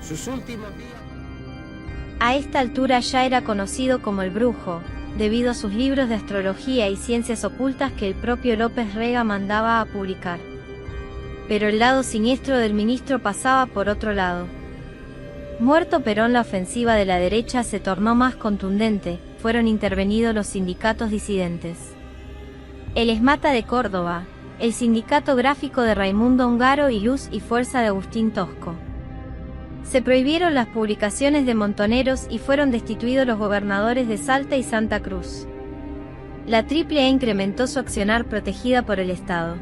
sus últimos días. A esta altura ya era conocido como el Brujo, debido a sus libros de astrología y ciencias ocultas que el propio López Rega mandaba a publicar. Pero el lado siniestro del ministro pasaba por otro lado. Muerto Perón, la ofensiva de la derecha se tornó más contundente, fueron intervenidos los sindicatos disidentes. El ESMATA de Córdoba, el Sindicato Gráfico de Raimundo Ongaro y Luz y Fuerza de Agustín Tosco. Se prohibieron las publicaciones de Montoneros y fueron destituidos los gobernadores de Salta y Santa Cruz. La AAA incrementó su accionar protegida por el Estado.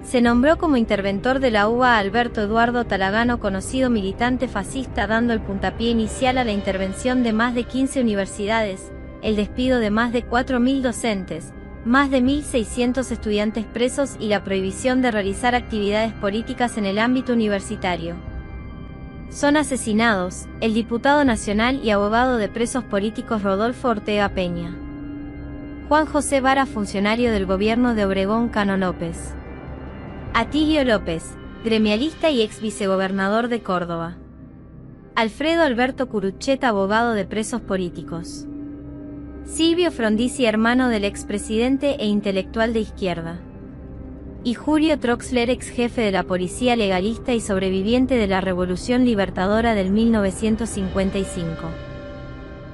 Se nombró como interventor de la UBA a Alberto Eduardo Talagano, conocido militante fascista, dando el puntapié inicial a la intervención de más de 15 universidades, el despido de más de 4.000 docentes, más de 1.600 estudiantes presos y la prohibición de realizar actividades políticas en el ámbito universitario. Son asesinados el diputado nacional y abogado de presos políticos Rodolfo Ortega Peña. Juan José Vara, funcionario del gobierno de Obregón Cano López. Atilio López, gremialista y ex vicegobernador de Córdoba. Alfredo Alberto Curucheta, abogado de presos políticos. Silvio Frondizi, hermano del expresidente e intelectual de izquierda. Y Julio Troxler, ex jefe de la policía legalista y sobreviviente de la Revolución Libertadora del 1955.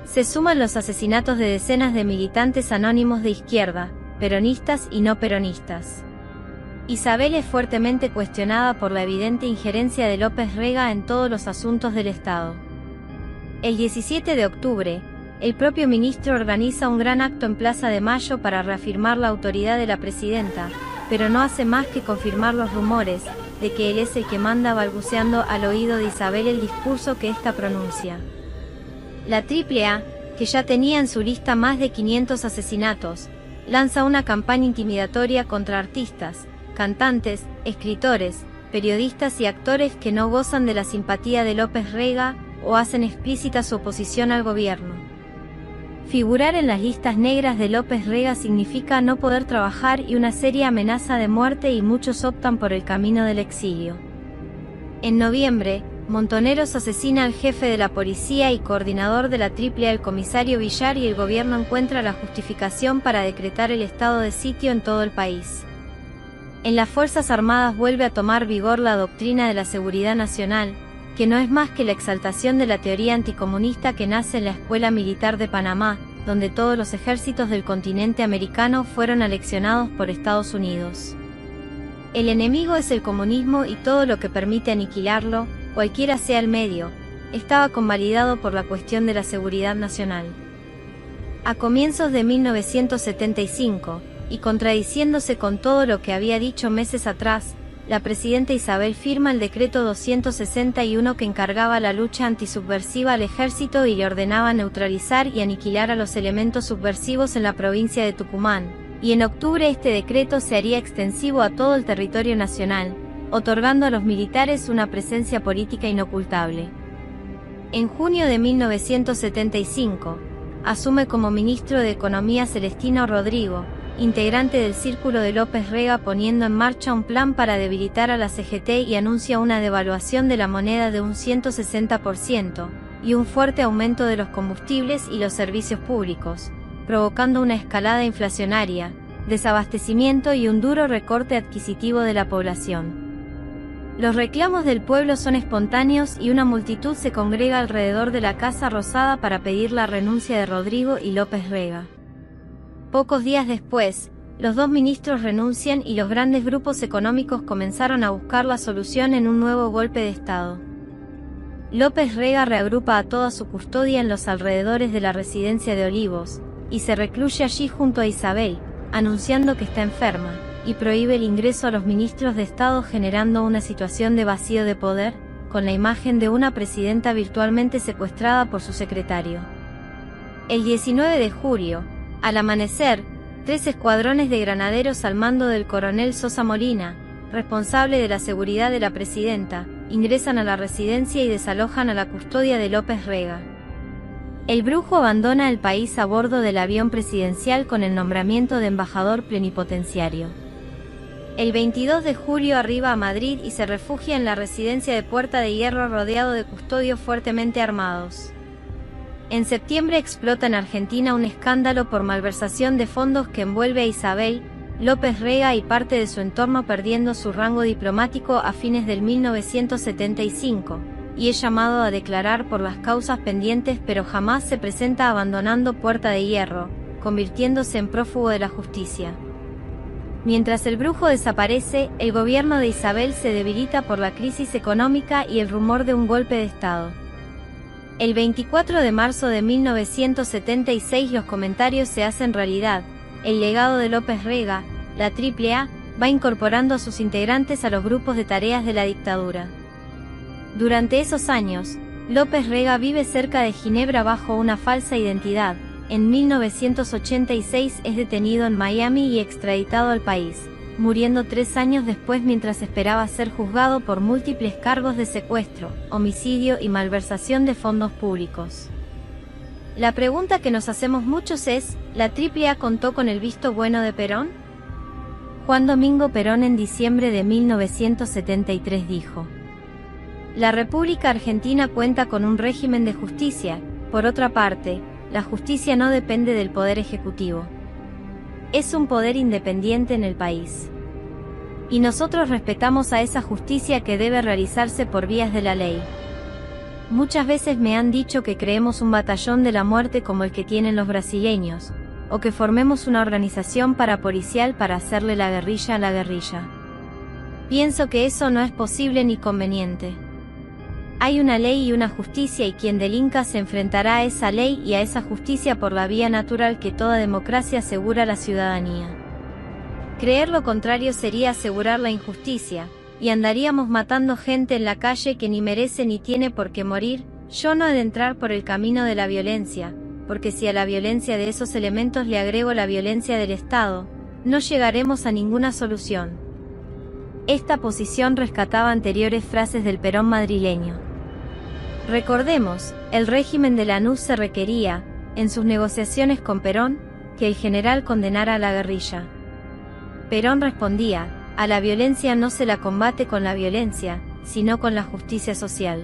Se suman los asesinatos de decenas de militantes anónimos de izquierda, peronistas y no peronistas. Isabel es fuertemente cuestionada por la evidente injerencia de López Rega en todos los asuntos del Estado. El 17 de octubre, el propio ministro organiza un gran acto en Plaza de Mayo para reafirmar la autoridad de la presidenta, pero no hace más que confirmar los rumores de que él es el que manda, balbuceando al oído de Isabel el discurso que ésta pronuncia. La AAA, que ya tenía en su lista más de 500 asesinatos, lanza una campaña intimidatoria contra artistas, cantantes, escritores, periodistas y actores que no gozan de la simpatía de López Rega o hacen explícita su oposición al gobierno. Figurar en las listas negras de López Rega significa no poder trabajar y una seria amenaza de muerte, y muchos optan por el camino del exilio. En noviembre, Montoneros asesina al jefe de la policía y coordinador de la AAA, el comisario Villar, y el gobierno encuentra la justificación para decretar el estado de sitio en todo el país. En las Fuerzas Armadas vuelve a tomar vigor la doctrina de la seguridad nacional, que no es más que la exaltación de la teoría anticomunista que nace en la Escuela Militar de Panamá, donde todos los ejércitos del continente americano fueron aleccionados por Estados Unidos. El enemigo es el comunismo y todo lo que permite aniquilarlo, cualquiera sea el medio, estaba convalidado por la cuestión de la seguridad nacional. A comienzos de 1975, y contradiciéndose con todo lo que había dicho meses atrás, la presidenta Isabel firma el decreto 261 que encargaba la lucha antisubversiva al ejército y le ordenaba neutralizar y aniquilar a los elementos subversivos en la provincia de Tucumán, y en octubre este decreto se haría extensivo a todo el territorio nacional, otorgando a los militares una presencia política inocultable. En junio de 1975, asume como ministro de Economía Celestino Rodrigo, integrante del círculo de López Rega, poniendo en marcha un plan para debilitar a la CGT, y anuncia una devaluación de la moneda de un 160% y un fuerte aumento de los combustibles y los servicios públicos, provocando una escalada inflacionaria, desabastecimiento y un duro recorte adquisitivo de la población. Los reclamos del pueblo son espontáneos y una multitud se congrega alrededor de la Casa Rosada para pedir la renuncia de Rodrigo y López Rega. Pocos días después, los dos ministros renuncian y los grandes grupos económicos comenzaron a buscar la solución en un nuevo golpe de Estado. López Rega reagrupa a toda su custodia en los alrededores de la residencia de Olivos, y se recluye allí junto a Isabel, anunciando que está enferma, y prohíbe el ingreso a los ministros de Estado, generando una situación de vacío de poder, con la imagen de una presidenta virtualmente secuestrada por su secretario. El 19 de julio, al amanecer, 3 escuadrones de granaderos al mando del coronel Sosa Molina, responsable de la seguridad de la presidenta, ingresan a la residencia y desalojan a la custodia de López Rega. El Brujo abandona el país a bordo del avión presidencial con el nombramiento de embajador plenipotenciario. El 22 de julio arriba a Madrid y se refugia en la residencia de Puerta de Hierro rodeado de custodios fuertemente armados. En septiembre explota en Argentina un escándalo por malversación de fondos que envuelve a Isabel López Rega y parte de su entorno, perdiendo su rango diplomático a fines del 1975, y es llamado a declarar por las causas pendientes, pero jamás se presenta, abandonando Puerta de Hierro, convirtiéndose en prófugo de la justicia. Mientras el brujo desaparece, el gobierno de Isabel se debilita por la crisis económica y el rumor de un golpe de Estado. El 24 de marzo de 1976 los comentarios se hacen realidad. El legado de López Rega, la AAA, va incorporando a sus integrantes a los grupos de tareas de la dictadura. Durante esos años, López Rega vive cerca de Ginebra bajo una falsa identidad. En 1986 es detenido en Miami y extraditado al país, muriendo 3 años después mientras esperaba ser juzgado por múltiples cargos de secuestro, homicidio y malversación de fondos públicos. La pregunta que nos hacemos muchos es, ¿la AAA contó con el visto bueno de Perón? Juan Domingo Perón en diciembre de 1973 dijo: "La República Argentina cuenta con un régimen de justicia. Por otra parte, la justicia no depende del Poder Ejecutivo. Es un poder independiente en el país. Y nosotros respetamos a esa justicia que debe realizarse por vías de la ley. Muchas veces me han dicho que creemos un batallón de la muerte como el que tienen los brasileños, o que formemos una organización parapolicial para hacerle la guerrilla a la guerrilla. Pienso que eso no es posible ni conveniente. Hay una ley y una justicia, y quien delinca se enfrentará a esa ley y a esa justicia por la vía natural que toda democracia asegura a la ciudadanía. Creer lo contrario sería asegurar la injusticia, y andaríamos matando gente en la calle que ni merece ni tiene por qué morir. Yo no he de entrar por el camino de la violencia, porque si a la violencia de esos elementos le agrego la violencia del Estado, no llegaremos a ninguna solución". Esta posición rescataba anteriores frases del Perón madrileño. Recordemos, el régimen de Lanús se requería, en sus negociaciones con Perón, que el general condenara a la guerrilla. Perón respondía: "A la violencia no se la combate con la violencia, sino con la justicia social".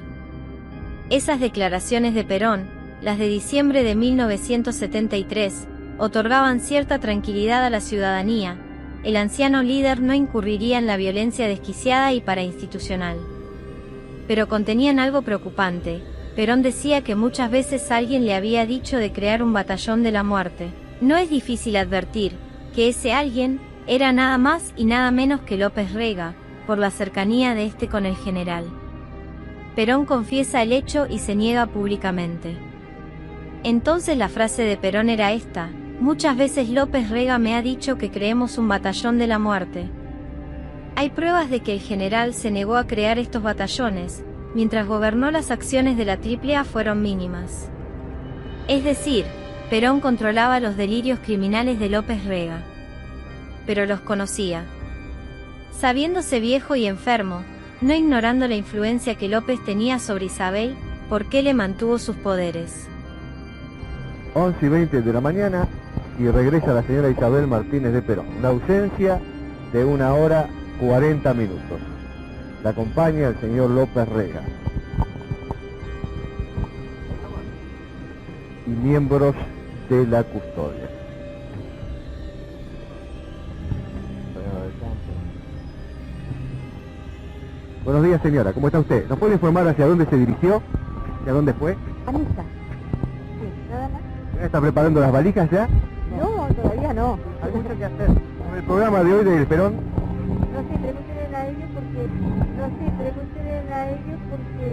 Esas declaraciones de Perón, las de diciembre de 1973, otorgaban cierta tranquilidad a la ciudadanía. El anciano líder no incurriría en la violencia desquiciada y parainstitucional. Pero contenían algo preocupante. Perón decía que muchas veces alguien le había dicho de crear un batallón de la muerte. No es difícil advertir que ese alguien era nada más y nada menos que López Rega, por la cercanía de este con el general. Perón confiesa el hecho y se niega públicamente. Entonces la frase de Perón era esta: "Muchas veces López Rega me ha dicho que creemos un batallón de la muerte". Hay pruebas de que el general se negó a crear estos batallones. Mientras gobernó, las acciones de la AAA fueron mínimas. Es decir, Perón controlaba los delirios criminales de López Rega. Pero los conocía. Sabiéndose viejo y enfermo, no ignorando la influencia que López tenía sobre Isabel, ¿por qué le mantuvo sus poderes? 11:20 de la mañana y regresa la señora Isabel Martínez de Perón. Una ausencia de 1 hora 40 minutos. La acompaña el señor López Rega y miembros de la custodia. Buenos días, señora, ¿cómo está usted? ¿Nos puede informar hacia dónde se dirigió? ¿Hacia dónde fue? A misa. Sí, nada más. ¿Está preparando las valijas ya? No, todavía no. Hay mucho que hacer. Con el programa de hoy del Perón. No sé, pregúntenle a ellos porque...